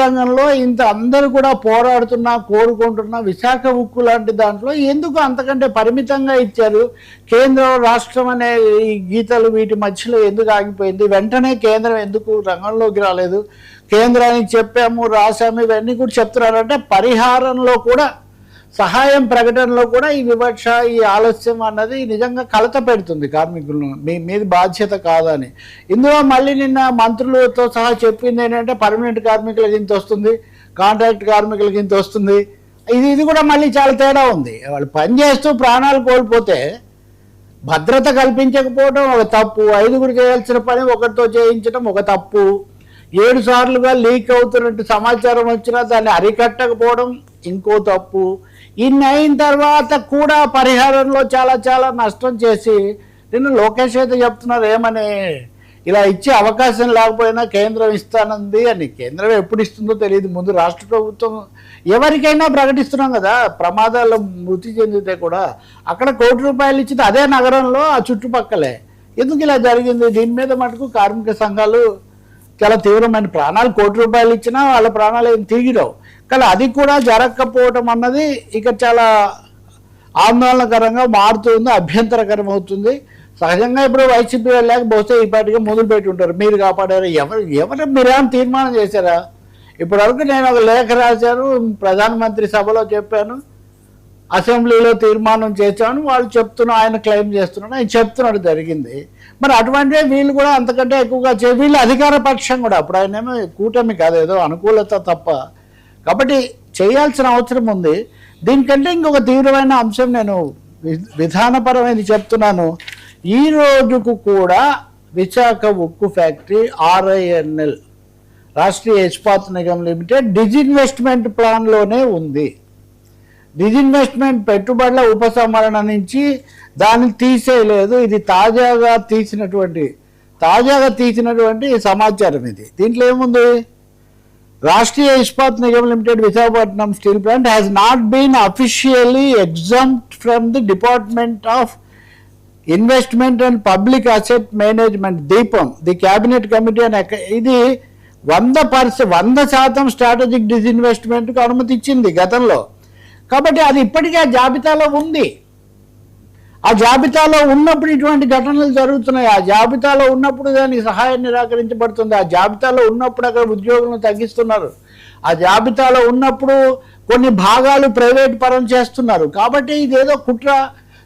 రంగంలో ఇంత అందరూ కూడా పోరాడుతున్నా కోరుకుంటున్నా విశాఖ ఉక్కు లాంటి దాంట్లో ఎందుకు అంతకంటే పరిమితంగా ఇచ్చారు? కేంద్రం రాష్ట్రం అనే ఈ గీతలు వీటి మధ్యలో ఎందుకు ఆగిపోయింది? వెంటనే కేంద్రం ఎందుకు రంగంలోకి రాలేదు? కేంద్రానికి చెప్పాము, రాసాము, ఇవన్నీ కూడా చెప్తున్నారంటే పరిహారంలో కూడా, సహాయం ప్రకటనలో కూడా ఈ వివక్ష, ఈ ఆలస్యం అన్నది నిజంగా కలత పెడుతుంది కార్మికులను. మీది బాధ్యత కాదని. ఇందులో మళ్ళీ నిన్న మంత్రులతో సహా చెప్పింది ఏంటంటే పర్మనెంట్ కార్మికులకి ఇంత వస్తుంది, కాంట్రాక్ట్ కార్మికులకి ఇంత వస్తుంది. ఇది కూడా మళ్ళీ చాలా తేడా ఉంది. వాళ్ళు పనిచేస్తూ ప్రాణాలు కోల్పోతే భద్రత కల్పించకపోవడం ఒక తప్పు, 5గురు చేయాల్సిన పని ఒకరితో చేయించడం ఒక తప్పు, 7 సార్లుగా లీక్ అవుతున్నట్టు సమాచారం వచ్చినా దాన్ని అరికట్టకపోవడం ఇంకో తప్పు. ఇన్ని అయిన తర్వాత కూడా పరిహారంలో చాలా చాలా నష్టం చేసి నిన్న లోకేష్ అయితే చెప్తున్నారు ఏమని, ఇలా ఇచ్చే అవకాశం లేకపోయినా కేంద్రం ఇస్తానంది అని. కేంద్రం ఎప్పుడు ఇస్తుందో తెలియదు. ముందు రాష్ట్ర ప్రభుత్వం ఎవరికైనా ప్రకటిస్తున్నాం కదా, ప్రమాదాల్లో మృతి చెందితే కూడా అక్కడ ₹1 కోటి ఇచ్చింది అదే నగరంలో, ఆ చుట్టుపక్కలే. ఎందుకు ఇలా జరిగింది? దీని మీద మటుకు కార్మిక సంఘాలు చాలా తీవ్రమైన, ప్రాణాలు ₹1 కోటి ఇచ్చినా వాళ్ళ ప్రాణాలు ఏం తిరిగిరావు. కానీ అది కూడా జరగకపోవటం అన్నది ఇక చాలా ఆందోళనకరంగా మారుతుంది, అభ్యంతరకరం అవుతుంది. సహజంగా ఇప్పుడు వైసీపీ వెళ్ళాక బహుశా ఈ పాటిగా మొదలు పెట్టి ఉంటారు, మీరు కాపాడారు. ఎవరు మీరేమైనా తీర్మానం చేశారా? ఇప్పటివరకు నేను ఒక లేఖ రాశాను, ప్రధానమంత్రి సభలో చెప్పాను, అసెంబ్లీలో తీర్మానం చేశాను, వాళ్ళు చెప్తున్నా, ఆయన క్లెయిమ్ చేస్తున్నాడు, ఆయన చెప్తున్నాడు జరిగింది. మరి అటువంటివే వీళ్ళు కూడా అంతకంటే ఎక్కువగా వీళ్ళు అధికార పక్షం కూడా. అప్పుడు ఆయనేమో కూటమి కాదు, ఏదో అనుకూలత తప్ప. కాబట్టి చేయాల్సిన అవసరం ఉంది. దీనికంటే ఇంకొక తీవ్రమైన అంశం నేను విధానపరమైనది చెప్తున్నాను. ఈ రోజుకు కూడా విశాఖ ఉక్కు factory RINL, Rashtriya Ispat Nigam limited, disinvestment ప్లాన్లోనే ఉంది. డిజిన్వెస్ట్మెంట్ పెట్టుబడుల ఉపసంహరణ నుంచి దాన్ని తీసేయలేదు. ఇది తాజాగా తీసినటువంటి సమాచారం ఇది. దీంట్లో ఏముంది? Rashtriya Ispat Nigam limited Visakhapatnam steel plant has not been officially exempted from the department of investment and public asset management, DIPAM, the cabinet committee అని. ఇది 100% స్ట్రాటజిక్ డిజిన్వెస్ట్మెంట్కు అనుమతి ఇచ్చింది గతంలో. కాబట్టి అది ఇప్పటికీ ఆ జాబితాలో ఉంది. ఆ జాబితాలో ఉన్నప్పుడు ఇటువంటి ఘటనలు జరుగుతున్నాయి. ఆ జాబితాలో ఉన్నప్పుడు దానికి సహాయం నిరాకరించబడుతుంది. ఆ జాబితాలో ఉన్నప్పుడు అక్కడ ఉద్యోగులను తగ్గిస్తున్నారు. ఆ జాబితాలో ఉన్నప్పుడు కొన్ని భాగాలు ప్రైవేట్ పరం చేస్తున్నారు. కాబట్టి ఇదేదో కుట్ర,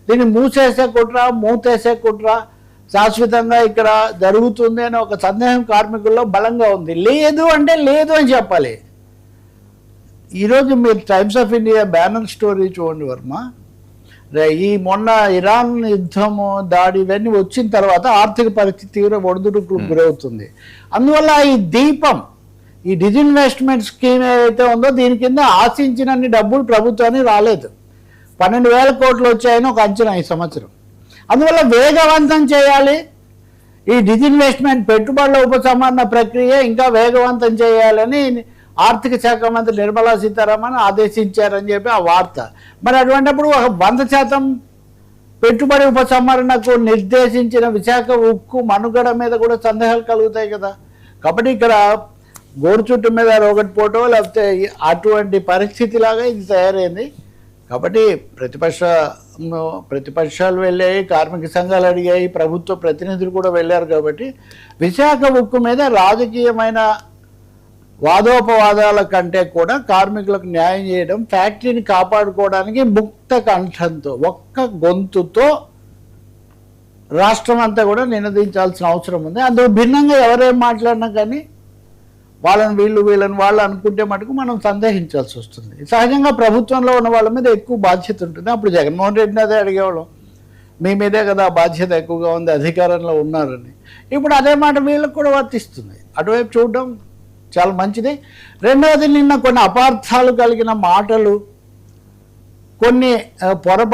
దీన్ని మూతేసే కుట్ర శాశ్వతంగా ఇక్కడ జరుగుతుంది అని ఒక సందేహం కార్మికుల్లో బలంగా ఉంది. లేదు అంటే లేదు అని చెప్పాలి. ఈరోజు మీరు times of India banner story చూడండి వర్మ. ఈ మొన్న ఇరాన్ యుద్ధము, దాడి, ఇవన్నీ వచ్చిన తర్వాత ఆర్థిక పరిస్థితి తీవ్ర ఒడిదుడుకు గురవుతుంది. అందువల్ల ఈ దీపం, ఈ డిజిన్వెస్ట్మెంట్ స్కీమ్ ఏదైతే ఉందో దీని కింద ఆశించినన్ని డబ్బులు ప్రభుత్వానికి రాలేదు. 12,000 కోట్లు వచ్చాయని ఒక అంచనా ఈ సంవత్సరం. అందువల్ల వేగవంతం చేయాలి. ఈ డిజిన్వెస్ట్మెంట్ పెట్టుబడుల ఉపసంహరణ ప్రక్రియ ఇంకా వేగవంతం చేయాలని ఆర్థిక శాఖ మంత్రి నిర్మలా సీతారామన్ ఆదేశించారని చెప్పి ఆ వార్త. మరి అటువంటిప్పుడు 100% పెట్టుబడి ఉపసంహరణకు నిర్దేశించిన విశాఖ ఉక్కు మనుగడ మీద కూడా సందేహాలు కలుగుతాయి కదా. కాబట్టి ఇక్కడ గోడు చుట్టు మీద రోగట్ పోటో లేకపోతే అటువంటి పరిస్థితిలాగా ఇది తయారైంది. కాబట్టి ప్రతిపక్షాలు వెళ్ళాయి, కార్మిక సంఘాలు అడిగాయి, ప్రభుత్వ ప్రతినిధులు కూడా వెళ్ళారు. కాబట్టి విశాఖ ఉక్కు మీద రాజకీయమైన వాదోపవాదాల కంటే కూడా కార్మికులకు న్యాయం చేయడం, ఫ్యాక్టరీని కాపాడుకోవడానికి ముక్త కంఠంతో, ఒక్క గొంతుతో రాష్ట్రం అంతా కూడా నినదించాల్సిన అవసరం ఉంది. అందులో భిన్నంగా ఎవరేం మాట్లాడినా కానీ వీళ్ళని వాళ్ళు అనుకుంటే మటుకు మనం సందేహించాల్సి వస్తుంది. సహజంగా ప్రభుత్వంలో ఉన్న వాళ్ళ మీద ఎక్కువ బాధ్యత ఉంటుంది. అప్పుడు జగన్మోహన్ రెడ్డిని అదే అడిగేవాళ్ళం, మీ మీదే కదా బాధ్యత ఎక్కువగా ఉంది, అధికారంలో ఉన్నారని. ఇప్పుడు అదే మాట వీళ్ళకి కూడా వర్తిస్తుంది. అటువైపు చూడడం చాలా మంచిది. రెండవది, నిన్న కొన్ని అపార్థాలు కలిగిన మాటలు, కొన్ని పొరపాటు